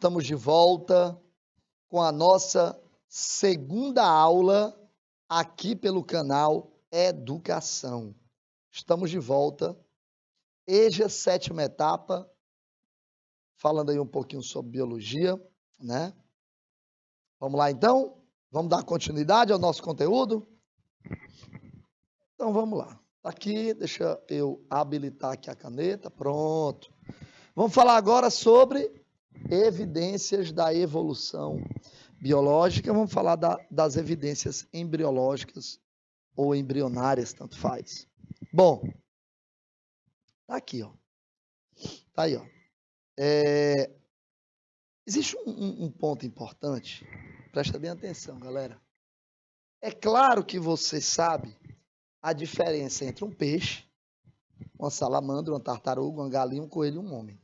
Estamos de volta com a nossa segunda aula aqui pelo canal Educação. Estamos de volta, EJA, sétima etapa, falando aí um pouquinho sobre biologia, né? Vamos lá então? Vamos dar continuidade ao nosso conteúdo? Então vamos lá. Aqui, deixa eu habilitar aqui a caneta, pronto. Vamos falar agora sobre evidências da evolução biológica, vamos falar das evidências embriológicas ou embrionárias, tanto faz. Bom, tá aqui, ó. Tá aí, ó. Existe um ponto importante, presta bem atenção, galera. É claro que você sabe a diferença entre um peixe, uma salamandra, uma tartaruga, uma galinha, um coelho e um homem.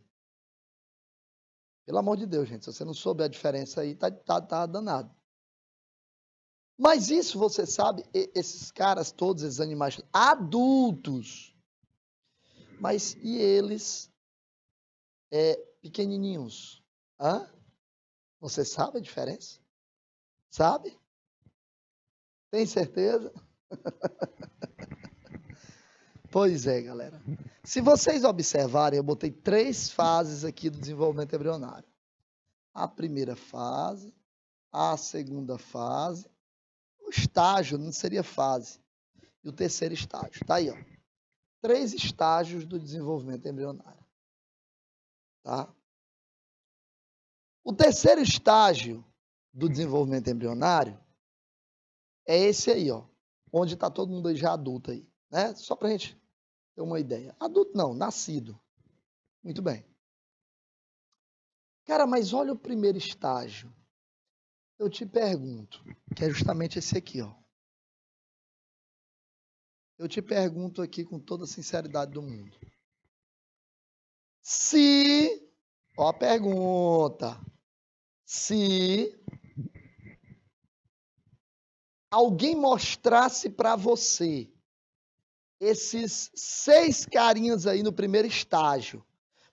Pelo amor de Deus, gente, se você não souber a diferença aí, tá danado. Mas isso você sabe, esses caras todos, esses animais adultos, mas e eles pequenininhos? Hã? Você sabe a diferença? Sabe? Tem certeza? Pois é, galera. Se vocês observarem, eu botei 3 fases aqui do desenvolvimento embrionário. A primeira fase, a segunda fase, o estágio não seria fase, e o terceiro estágio. Tá aí, ó. 3 estágios do desenvolvimento embrionário. Tá? O terceiro estágio do desenvolvimento embrionário é esse aí, ó, onde está todo mundo aí já adulto aí, né? Só para a gente ter uma ideia. Adulto não, nascido. Muito bem. Cara, mas olha o primeiro estágio. Eu te pergunto, que é justamente esse aqui, ó. Eu te pergunto aqui com toda a sinceridade do mundo. Se, ó a pergunta, se alguém mostrasse para você esses 6 carinhas aí no primeiro estágio,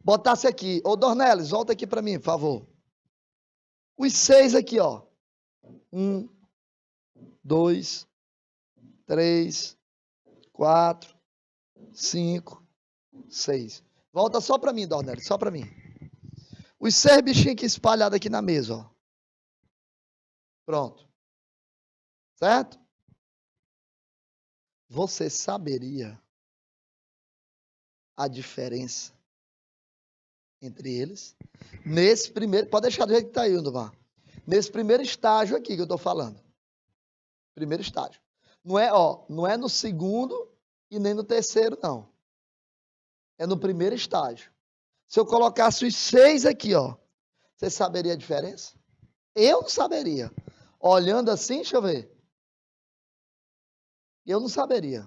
botasse aqui, ô Dornelis, volta aqui para mim, por favor. Os 6 aqui, ó. 1, 2, 3, 4, 5, 6. Volta só para mim, Dornelis, só para mim. Os 6 bichinhos aqui espalhados aqui na mesa, ó. Pronto. Certo? Você saberia a diferença entre eles? Nesse primeiro, pode deixar do jeito que está aí, Undomar. Nesse primeiro estágio aqui que eu estou falando. Primeiro estágio. Não é no segundo e nem no terceiro, não. É no primeiro estágio. Se eu colocasse os 6 aqui, ó, você saberia a diferença? Eu não saberia. Olhando assim, deixa eu ver. Eu não saberia.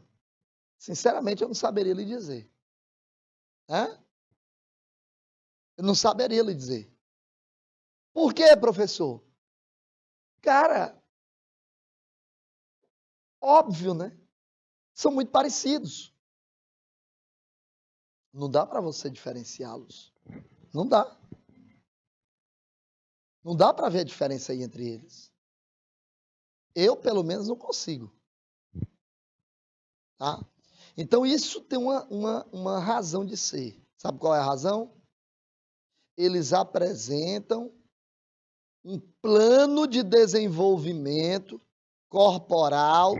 Sinceramente, eu não saberia lhe dizer. Né? Eu não saberia lhe dizer. Por quê, professor? Cara, óbvio, né? São muito parecidos. Não dá para você diferenciá-los. Não dá. Não dá para ver a diferença aí entre eles. Eu, pelo menos, não consigo. Tá? Então, isso tem uma razão de ser. Sabe qual é a razão? Eles apresentam um plano de desenvolvimento corporal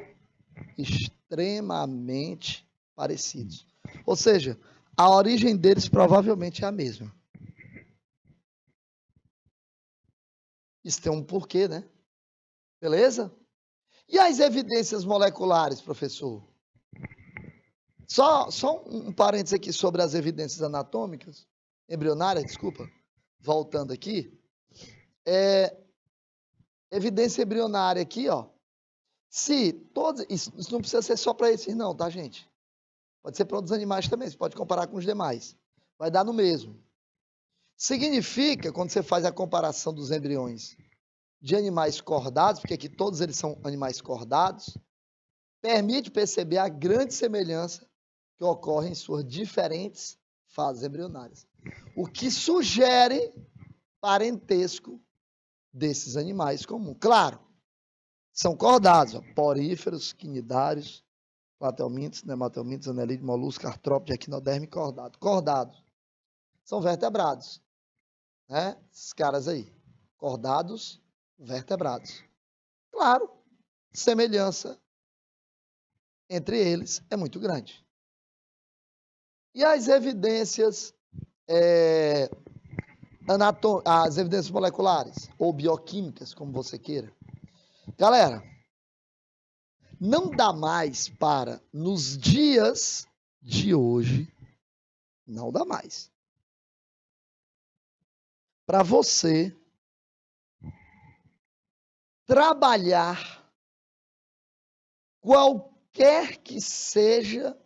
extremamente parecidos. Ou seja, a origem deles provavelmente é a mesma. Isso tem um porquê, né? Beleza? E as evidências moleculares, professor? Só um parênteses aqui sobre as evidências anatômicas, embrionárias, desculpa, voltando aqui. Evidência embrionária aqui, ó. Se todos, isso não precisa ser só para esses não, tá, gente? Pode ser para outros animais também, você pode comparar com os demais. Vai dar no mesmo. Significa, quando você faz a comparação dos embriões de animais cordados, porque aqui todos eles são animais cordados, permite perceber a grande semelhança que ocorre em suas diferentes fases embrionárias. O que sugere parentesco desses animais comuns. Claro, são cordados, ó, poríferos, quinidários, platelmintos, nematelmintos, anelídeos, moluscos, artrópodes, equinoderme, cordado. Cordados são vertebrados, né? Esses caras aí, cordados, vertebrados. Claro, semelhança entre eles é muito grande. E as evidências, as evidências moleculares ou bioquímicas, como você queira. Galera, não dá mais para, nos dias de hoje, não dá mais para você trabalhar qualquer que seja,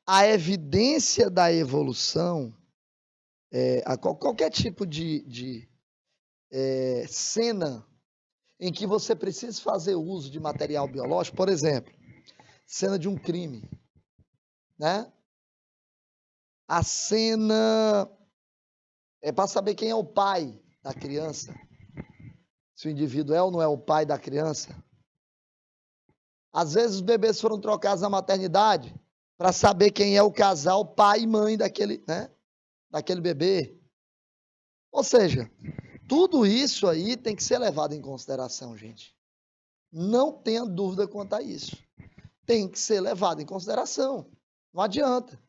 a evidência da evolução, qualquer tipo de cena em que você precisa fazer uso de material biológico, por exemplo, cena de um crime, né? A cena é para saber quem é o pai da criança, se o indivíduo é ou não é o pai da criança. Às vezes os bebês foram trocados na maternidade para saber quem é o casal, pai e mãe daquele, né, daquele bebê. Ou seja, tudo isso aí tem que ser levado em consideração, gente. Não tenha dúvida quanto a isso. Tem que ser levado em consideração. Não adianta.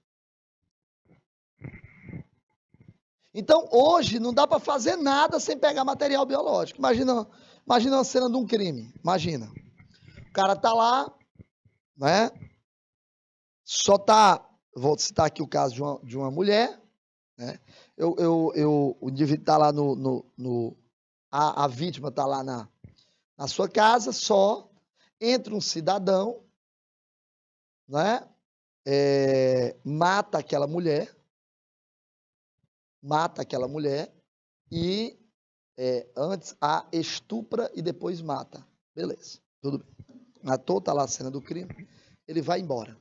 Então, hoje, não dá para fazer nada sem pegar material biológico. Imagina uma cena de um crime. Imagina. O cara tá lá, né? Vou citar aqui o caso de uma mulher, né? O indivíduo tá lá a vítima tá lá na sua casa, só entra um cidadão, né? Mata aquela mulher e antes a estupra e depois mata. Beleza, tudo bem. Matou, tá lá a cena do crime, ele vai embora.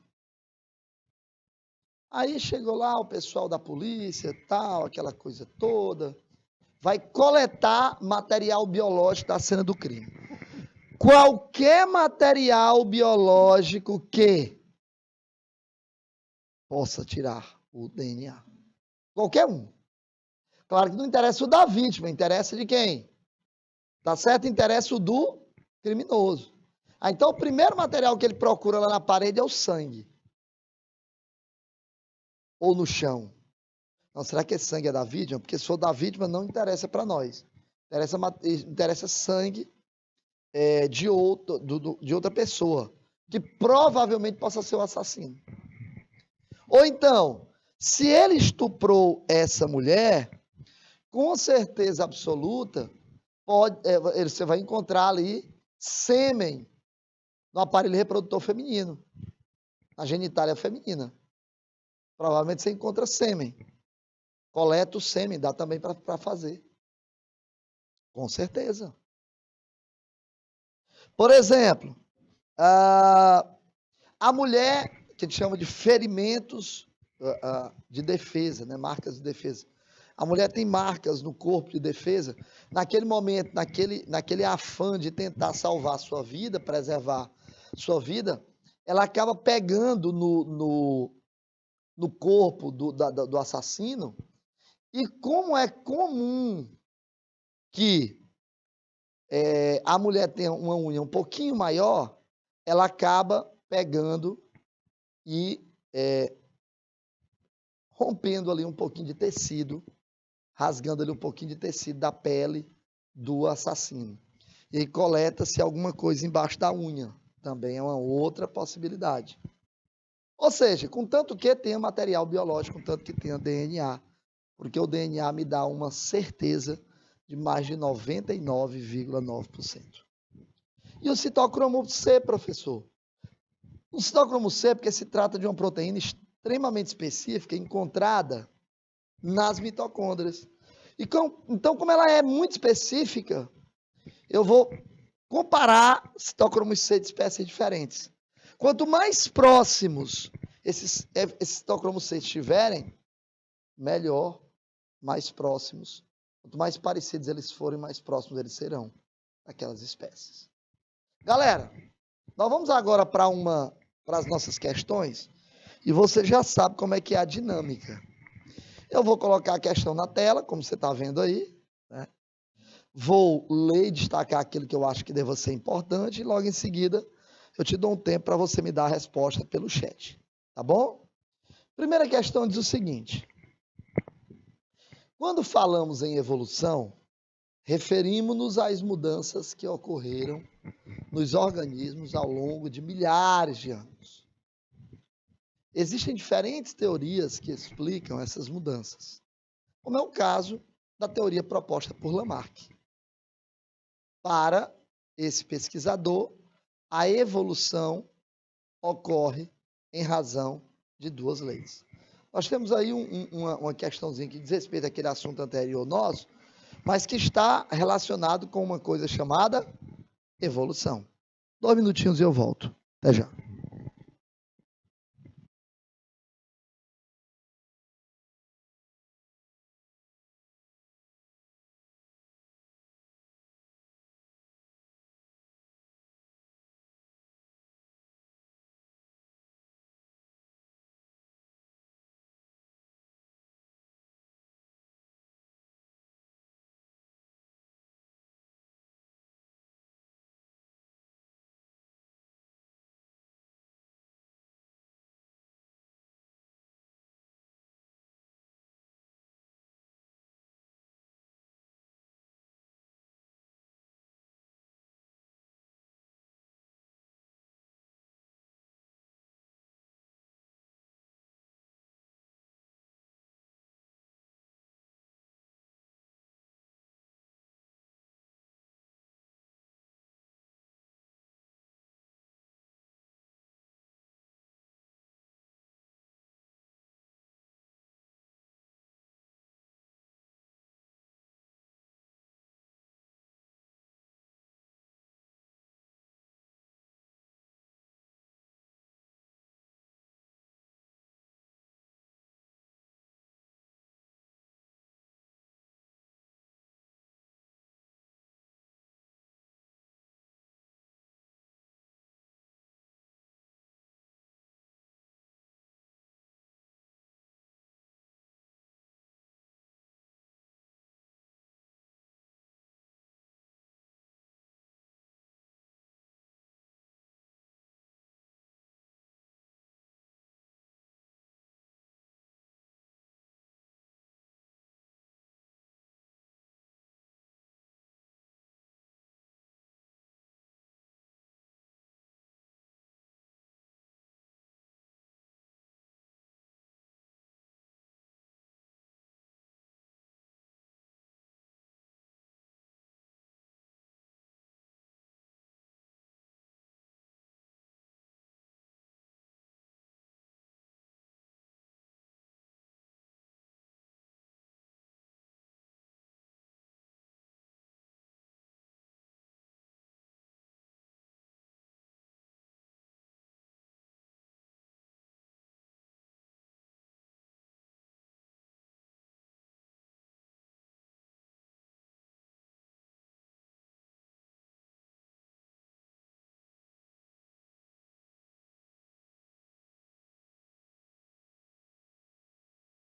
Aí chegou lá o pessoal da polícia, tal, aquela coisa toda, vai coletar material biológico da cena do crime. Qualquer material biológico que possa tirar o DNA. Qualquer um. Claro que não interessa o da vítima, interessa de quem? Tá certo? Interessa o do criminoso. Então, o primeiro material que ele procura lá na parede é o sangue. Ou no chão. Não, será que esse sangue é da vítima? Porque se for da vítima, não interessa para nós. Interessa sangue de outra pessoa, que provavelmente possa ser o assassino. Ou então, se ele estuprou essa mulher, com certeza absoluta, você vai encontrar ali sêmen no aparelho reprodutor feminino, na genitália feminina. Provavelmente você encontra sêmen. Coleta o sêmen, dá também para fazer. Com certeza. Por exemplo, a mulher, que a gente chama de ferimentos de defesa, né? Marcas de defesa. A mulher tem marcas no corpo de defesa. Naquele momento, naquele afã de tentar salvar sua vida, preservar sua vida, ela acaba pegando no corpo do assassino. E como é comum que a mulher tenha uma unha um pouquinho maior, ela acaba pegando e rompendo ali um pouquinho de tecido, rasgando ali um pouquinho de tecido da pele do assassino. E aí coleta-se alguma coisa embaixo da unha. Também é uma outra possibilidade. Ou seja, contanto que tenha material biológico, contanto que tenha DNA, porque o DNA me dá uma certeza de mais de 99,9%. E o citocromo C, professor? O citocromo C é porque se trata de uma proteína extremamente específica encontrada nas mitocôndrias. Então, como ela é muito específica, eu vou comparar citocromos C de espécies diferentes. Quanto mais próximos esses citocromos C estiverem, melhor, mais próximos. Quanto mais parecidos eles forem, mais próximos eles serão daquelas espécies. Galera, nós vamos agora para as nossas questões e você já sabe como é que é a dinâmica. Eu vou colocar a questão na tela, como você está vendo aí, né? Vou ler e destacar aquilo que eu acho que deva ser importante e logo em seguida eu te dou um tempo para você me dar a resposta pelo chat, tá bom? Primeira questão diz o seguinte: quando falamos em evolução, referimos-nos às mudanças que ocorreram nos organismos ao longo de milhares de anos. Existem diferentes teorias que explicam essas mudanças, como é o caso da teoria proposta por Lamarck. Para esse pesquisador, a evolução ocorre em razão de duas leis. Nós temos aí uma questãozinha que diz respeito àquele assunto anterior nosso, mas que está relacionado com uma coisa chamada evolução. 2 minutinhos e eu volto. Até já.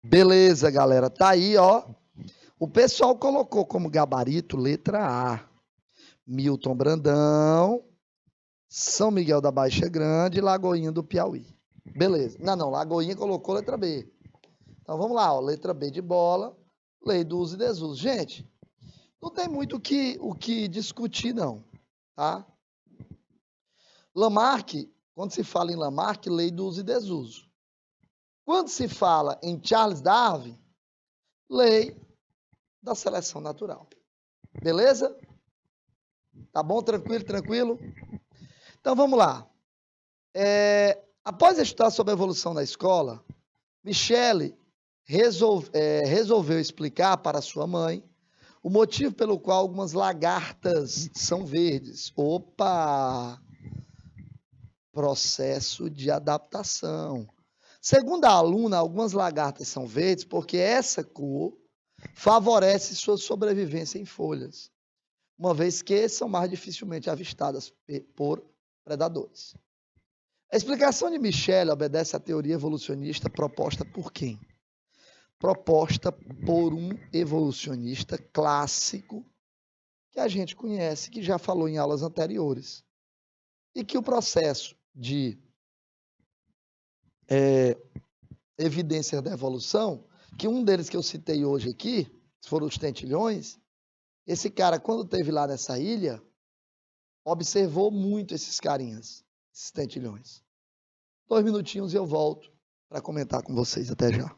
Beleza, galera. Tá aí, ó. O pessoal colocou como gabarito letra A. Milton Brandão, São Miguel da Baixa Grande e Lagoinha do Piauí. Beleza. Não, Lagoinha colocou letra B. Então vamos lá, ó. Letra B de bola, lei do uso e desuso. Gente, não tem muito o que discutir, não. Tá? Lamarck, quando se fala em Lamarck, lei do uso e desuso. Quando se fala em Charles Darwin, lei da seleção natural. Beleza? Tá bom? Tranquilo, tranquilo? Então vamos lá. Após estudar sobre a evolução na escola, Michele resolveu explicar para sua mãe o motivo pelo qual algumas lagartas são verdes. Opa! Processo de adaptação. Segundo a aluna, algumas lagartas são verdes porque essa cor favorece sua sobrevivência em folhas, uma vez que são mais dificilmente avistadas por predadores. A explicação de Michel obedece à teoria evolucionista proposta por quem? Proposta por um evolucionista clássico que a gente conhece, que já falou em aulas anteriores, e que o processo de evidências da evolução, que um deles que eu citei hoje aqui, foram os tentilhões, esse cara, quando esteve lá nessa ilha, observou muito esses carinhas, esses tentilhões. 2 minutinhos e eu volto para comentar com vocês. Até já.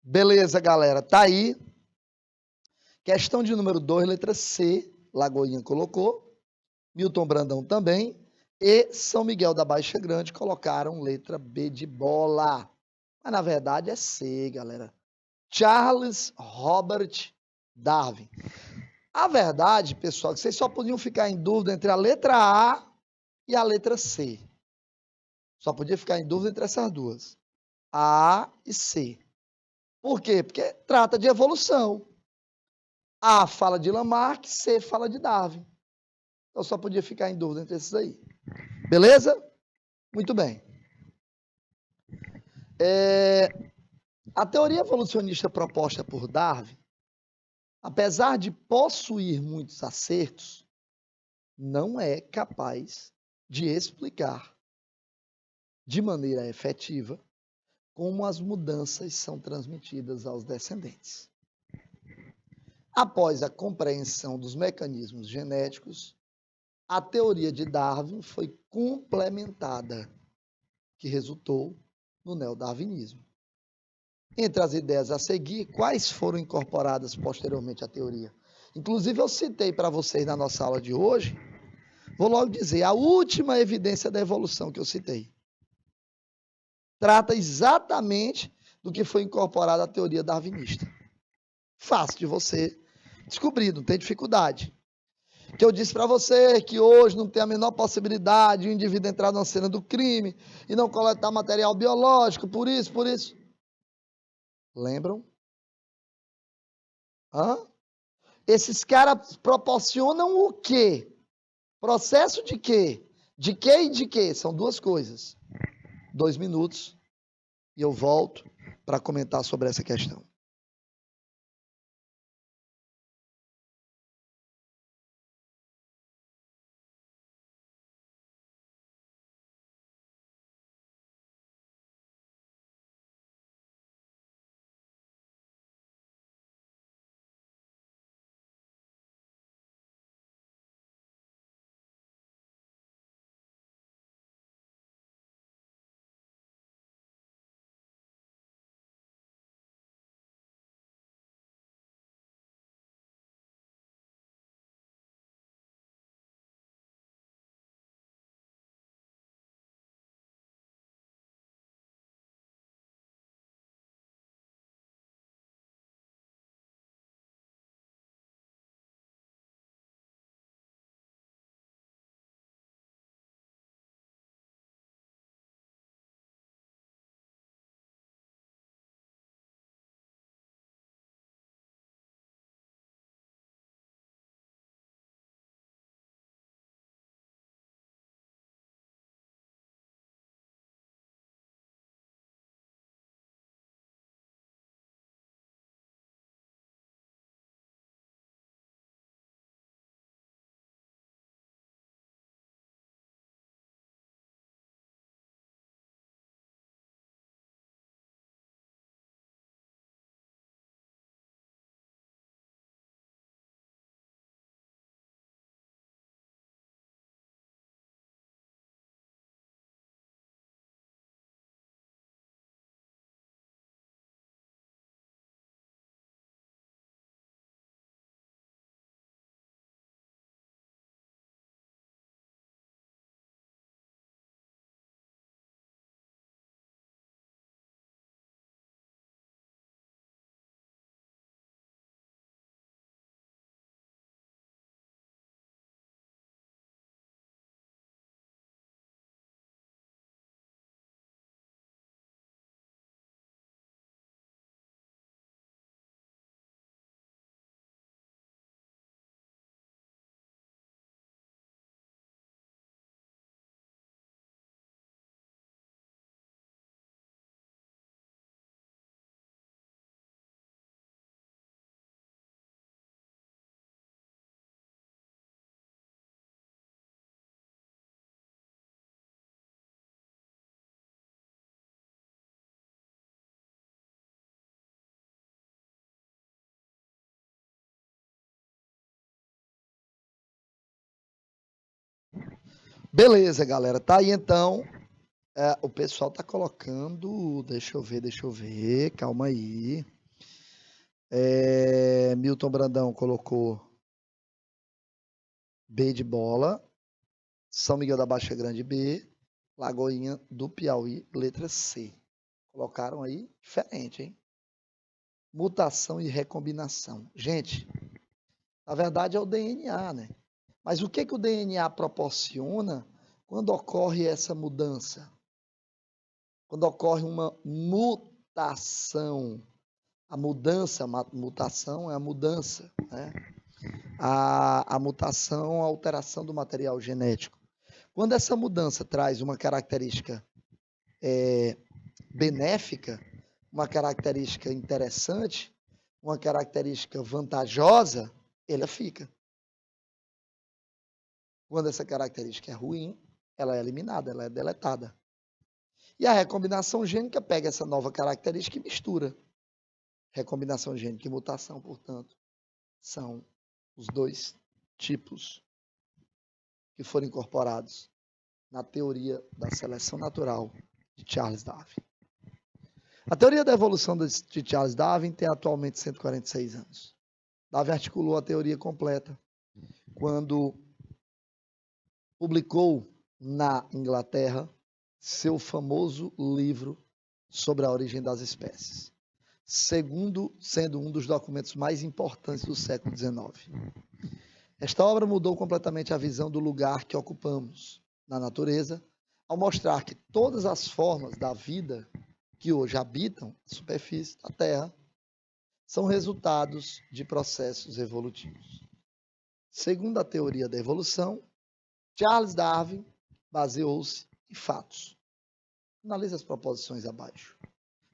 Beleza, galera. Tá aí. Questão de número 2, letra C. Lagoinha colocou. Milton Brandão também. E São Miguel da Baixa Grande colocaram letra B de bola. Mas na verdade é C, galera. Charles Robert Darwin. A verdade, pessoal, é que vocês só podiam ficar em dúvida entre a letra A e a letra C. Só podia ficar em dúvida entre essas duas. A e C. Por quê? Porque trata de evolução. A fala de Lamarck, C fala de Darwin. Então só podia ficar em dúvida entre esses aí. Beleza? Muito bem. A teoria evolucionista proposta por Darwin, apesar de possuir muitos acertos, não é capaz de explicar de maneira efetiva como as mudanças são transmitidas aos descendentes. Após a compreensão dos mecanismos genéticos, a teoria de Darwin foi complementada, que resultou no neodarwinismo. Entre as ideias a seguir, quais foram incorporadas posteriormente à teoria? Inclusive, eu citei para vocês na nossa aula de hoje, vou logo dizer, a última evidência da evolução que eu citei trata exatamente do que foi incorporado à teoria darwinista. Fácil de você descobrir, não tem dificuldade. Que eu disse para você que hoje não tem a menor possibilidade de um indivíduo entrar na cena do crime e não coletar material biológico, por isso. Lembram? Hã? Esses caras proporcionam o quê? Processo de quê? De quê e de quê? São duas coisas. 2 minutos e eu volto para comentar sobre essa questão. Beleza, galera. Tá aí então. O pessoal tá colocando. Deixa eu ver. Calma aí. Milton Brandão colocou B de bola. São Miguel da Baixa Grande B. Lagoinha do Piauí, letra C. Colocaram aí diferente, hein? Mutação e recombinação. Gente, na verdade é o DNA, né? Mas o que o DNA proporciona quando ocorre essa mudança? Quando ocorre uma mutação. A mutação é a mudança, né? A mutação, a alteração do material genético. Quando essa mudança traz uma característica benéfica, uma característica interessante, uma característica vantajosa, ela fica. Quando essa característica é ruim, ela é eliminada, ela é deletada. E a recombinação gênica pega essa nova característica e mistura. Recombinação gênica e mutação, portanto, são os dois tipos que foram incorporados na teoria da seleção natural de Charles Darwin. A teoria da evolução de Charles Darwin tem atualmente 146 anos. Darwin articulou a teoria completa quando publicou na Inglaterra seu famoso livro sobre a origem das espécies, sendo um dos documentos mais importantes do século XIX. Esta obra mudou completamente a visão do lugar que ocupamos na natureza, ao mostrar que todas as formas da vida que hoje habitam a superfície da Terra são resultados de processos evolutivos. Segundo a teoria da evolução, Charles Darwin baseou-se em fatos. Analise as proposições abaixo.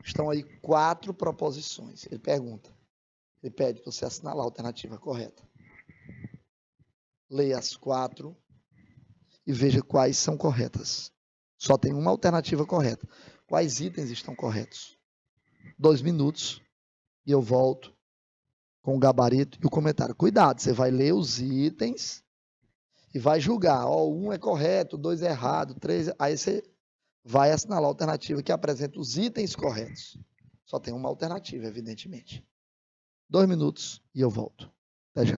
Estão aí 4 proposições. Ele pede para você assinalar a alternativa correta. Leia as 4 e veja quais são corretas. Só tem uma alternativa correta. Quais itens estão corretos? 2 minutos e eu volto com o gabarito e o comentário. Cuidado, você vai ler os itens e vai julgar. 1 é correto, 2 é errado, 3... Aí você vai assinalar a alternativa que apresenta os itens corretos. Só tem uma alternativa, evidentemente. 2 minutos e eu volto. Até já.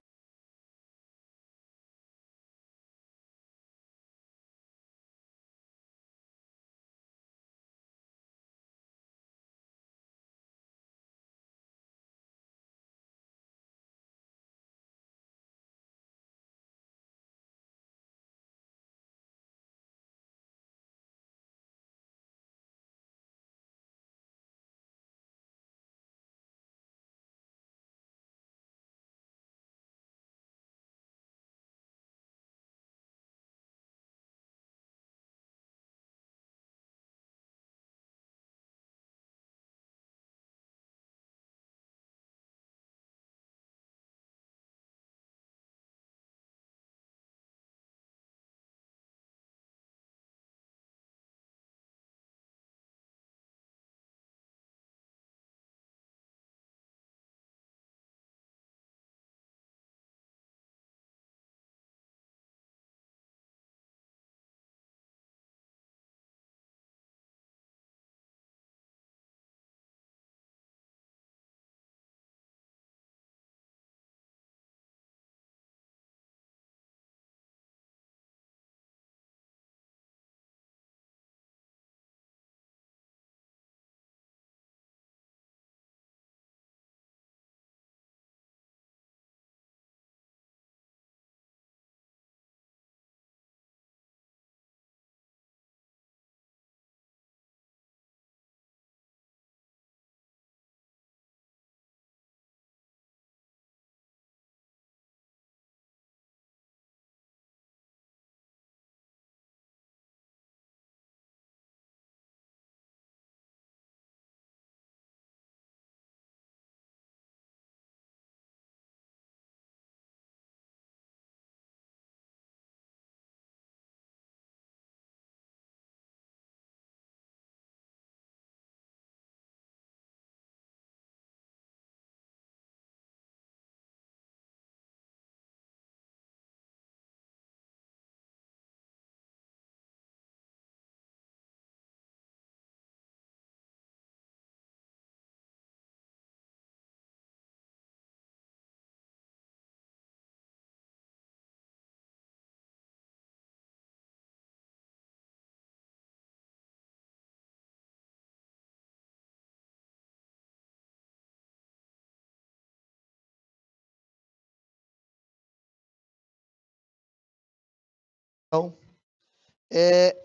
Então,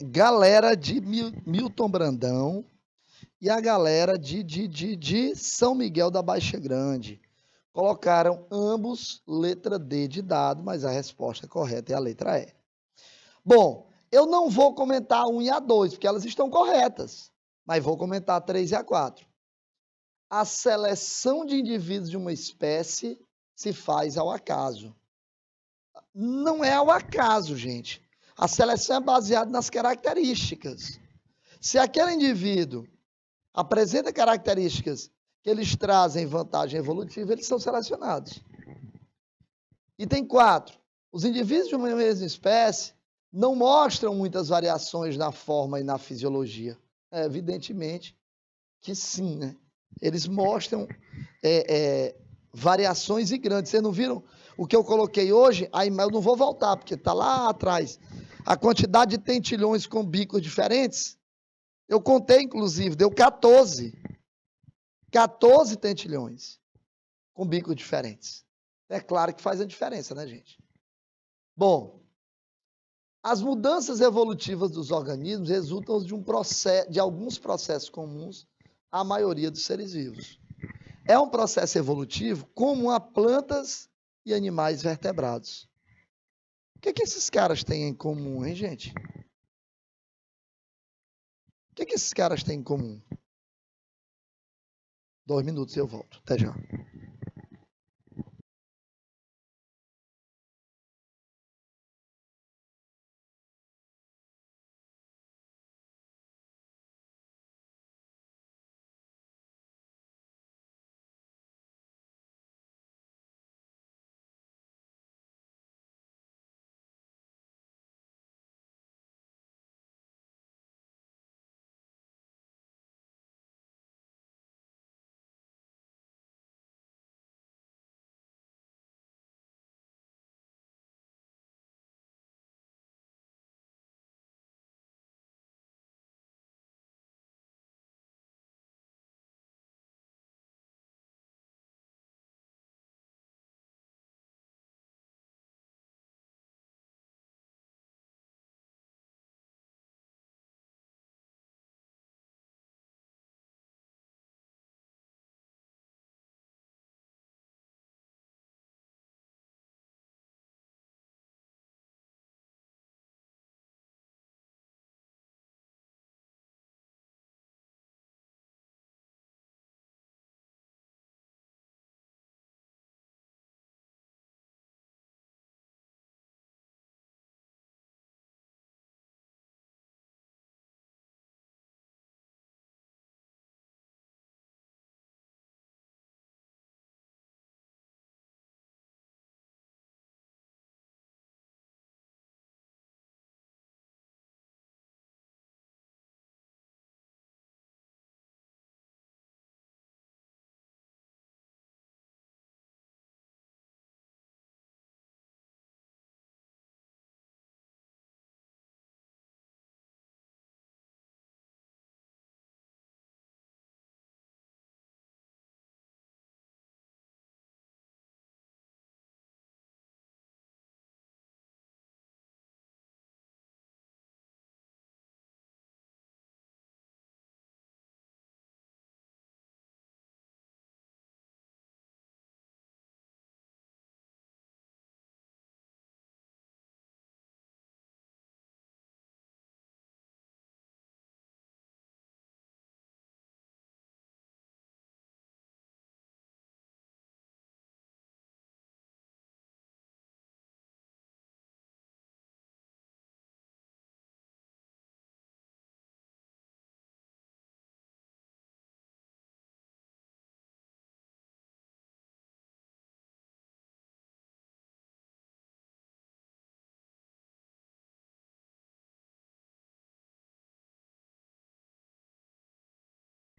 galera de Milton Brandão e a galera de São Miguel da Baixa Grande. Colocaram ambos letra D de dado, mas a resposta correta é a letra E. Bom, eu não vou comentar a 1 e a 2, porque elas estão corretas, mas vou comentar a 3 e a 4. A seleção de indivíduos de uma espécie se faz ao acaso. Não é ao acaso, gente. A seleção é baseada nas características. Se aquele indivíduo apresenta características que eles trazem vantagem evolutiva, eles são selecionados. Item 4. Os indivíduos de uma mesma espécie não mostram muitas variações na forma e na fisiologia. Evidentemente que sim, né? Eles mostram variações e grandes. Vocês não viram o que eu coloquei hoje? Aí eu não vou voltar, porque está lá atrás. A quantidade de tentilhões com bicos diferentes, eu contei, inclusive, deu 14. 14 tentilhões com bicos diferentes. É claro que faz a diferença, né, gente? Bom, as mudanças evolutivas dos organismos resultam de alguns processos comuns à maioria dos seres vivos. É um processo evolutivo comum a plantas e animais vertebrados. O que esses caras têm em comum, hein, gente? O que esses caras têm em comum? 2 minutos e eu volto. Até já.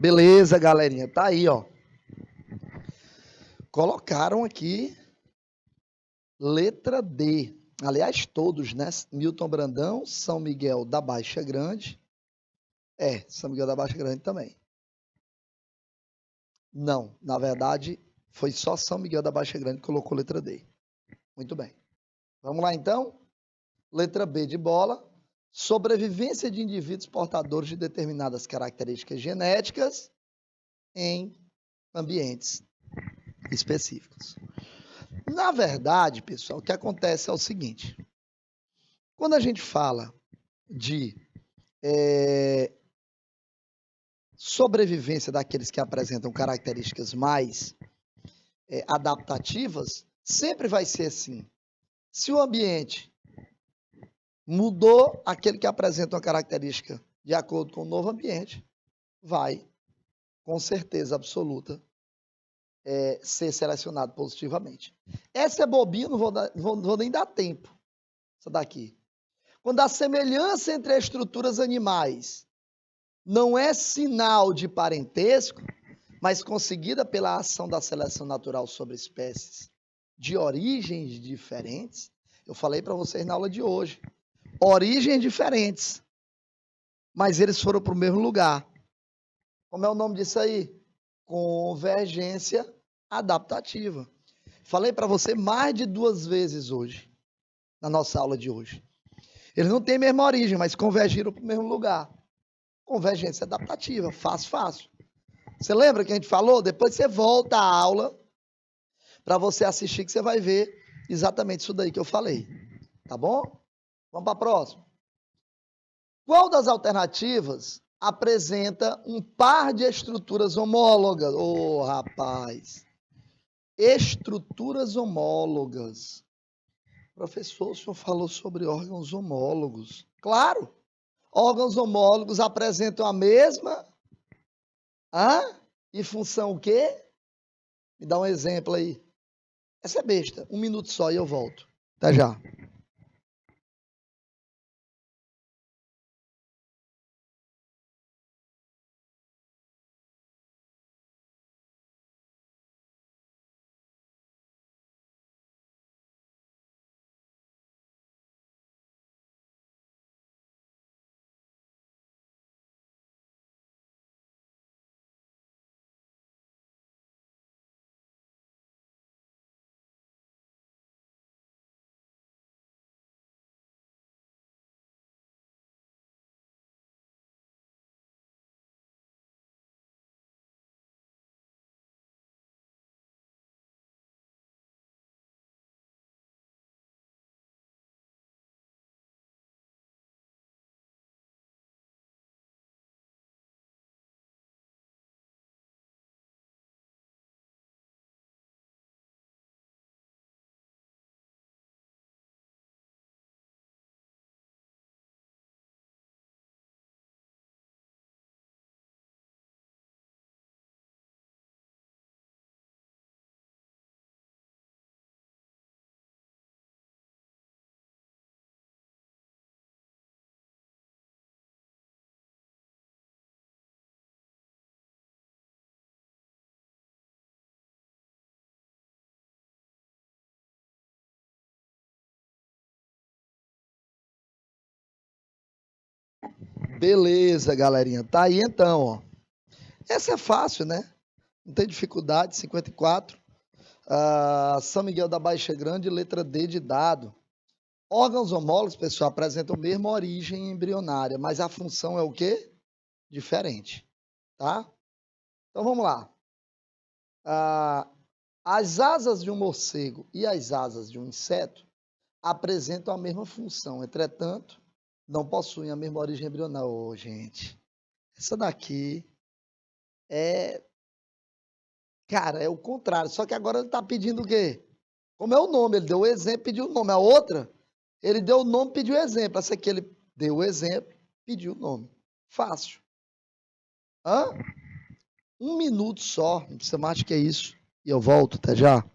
Beleza, galerinha. Tá aí, ó. Colocaram aqui letra D. Aliás, todos, né? Milton Brandão, São Miguel da Baixa Grande. São Miguel da Baixa Grande também. Não, na verdade, foi só São Miguel da Baixa Grande que colocou letra D. Muito bem. Vamos lá, então? Letra B de bola. Sobrevivência de indivíduos portadores de determinadas características genéticas em ambientes específicos. Na verdade, pessoal, o que acontece é o seguinte. Quando a gente fala de sobrevivência daqueles que apresentam características mais adaptativas, sempre vai ser assim. Se o ambiente mudou, aquele que apresenta uma característica de acordo com o novo ambiente vai, com certeza absoluta, ser selecionado positivamente. Essa é bobinha, não vou nem dar tempo. Essa daqui. Quando a semelhança entre as estruturas animais não é sinal de parentesco, mas conseguida pela ação da seleção natural sobre espécies de origens diferentes. Eu falei para vocês na aula de hoje, origens diferentes, mas eles foram para o mesmo lugar. Como é o nome disso aí? Convergência adaptativa. Falei para você mais de 2 vezes hoje, na nossa aula de hoje. Eles não têm a mesma origem, mas convergiram para o mesmo lugar. Convergência adaptativa, fácil. Você lembra que a gente falou? Depois você volta à aula para você assistir, que você vai ver exatamente isso daí que eu falei. Tá bom? Vamos para a próxima. Qual das alternativas apresenta um par de estruturas homólogas? Ô, rapaz! Estruturas homólogas. Professor, o senhor falou sobre órgãos homólogos. Claro! Órgãos homólogos apresentam a mesma e função o quê? Me dá um exemplo aí. Essa é besta. 1 minuto só e eu volto. Até já. Beleza, galerinha. Tá aí então, ó. Essa é fácil, né? Não tem dificuldade. 54. São Miguel da Baixa Grande, letra D de dado. Órgãos homólogos, pessoal, apresentam a mesma origem embrionária, mas a função é o quê? Diferente, tá? Então vamos lá. As asas de um morcego e as asas de um inseto apresentam a mesma função, entretanto, não possuem a mesma origem embrionária. Ô, gente, essa daqui é... Cara, é o contrário, só que agora ele está pedindo o quê? Como é o nome? Ele deu o exemplo, pediu o nome. A outra, ele deu o nome, pediu o exemplo. Essa aqui ele deu o exemplo, pediu o nome. Fácil. 1 minuto só, não precisa mais do que isso. E eu volto, até já.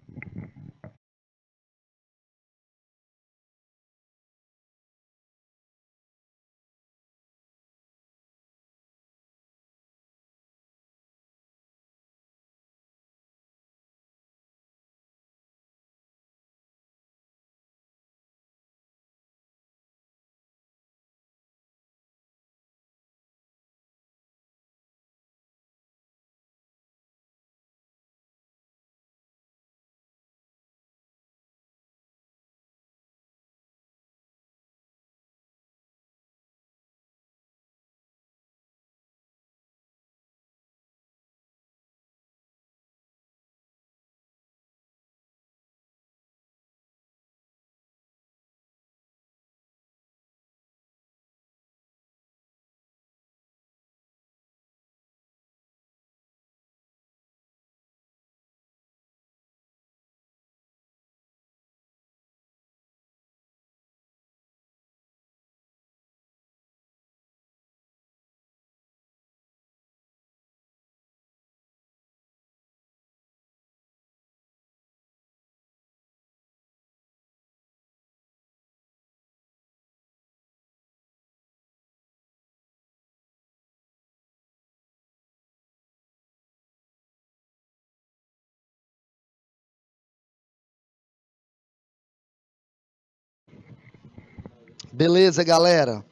Beleza, galera.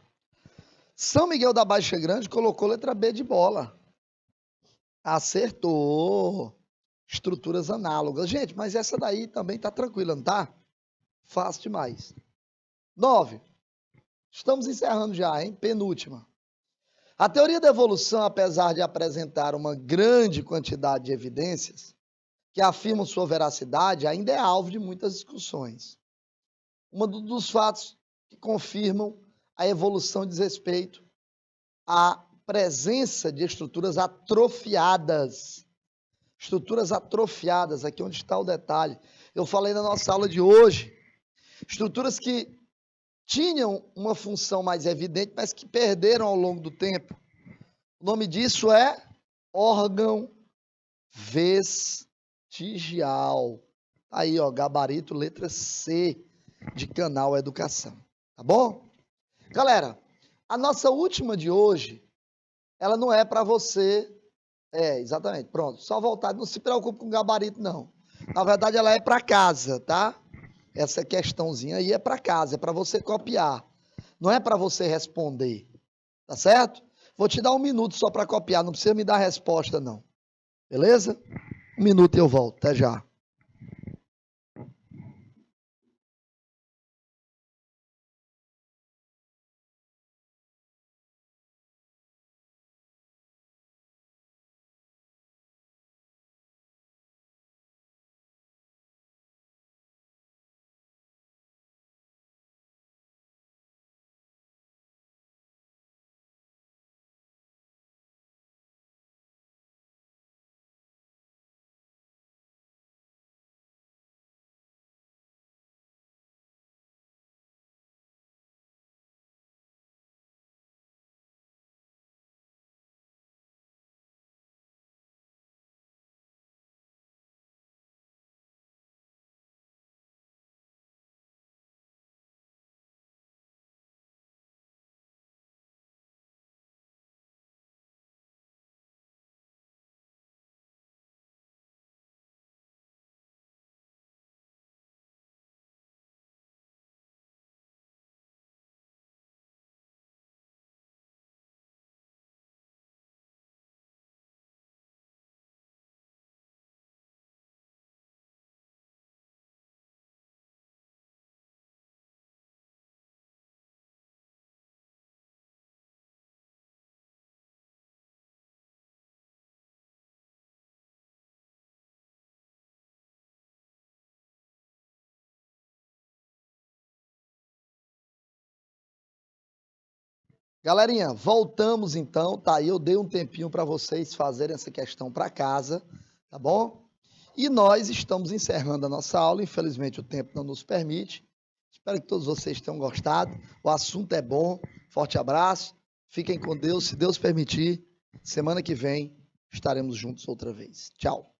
São Miguel da Baixa Grande colocou letra B de bola. Acertou. Estruturas análogas. Gente, mas essa daí também tá tranquila, não tá? Fácil demais. 9. Estamos encerrando já, hein? Penúltima. A teoria da evolução, apesar de apresentar uma grande quantidade de evidências que afirmam sua veracidade, ainda é alvo de muitas discussões. Um dos fatos que confirmam a evolução diz respeito à presença de estruturas atrofiadas. Estruturas atrofiadas, aqui onde está o detalhe. Eu falei na nossa aula de hoje, estruturas que tinham uma função mais evidente, mas que perderam ao longo do tempo. O nome disso é órgão vestigial. Aí, ó, gabarito, letra C de Canal Educação. Tá bom? Galera, a nossa última de hoje, ela não é para você... exatamente, pronto. Só voltar, não se preocupe com gabarito, não. Na verdade, ela é para casa, tá? Essa questãozinha aí é para casa, é para você copiar. Não é para você responder, tá certo? Vou te dar 1 minuto só para copiar, não precisa me dar resposta, não. Beleza? 1 minuto e eu volto, até já. Galerinha, voltamos então, tá aí, eu dei um tempinho para vocês fazerem essa questão para casa, tá bom? E nós estamos encerrando a nossa aula, infelizmente o tempo não nos permite. Espero que todos vocês tenham gostado, o assunto é bom, forte abraço, fiquem com Deus, se Deus permitir, semana que vem estaremos juntos outra vez. Tchau!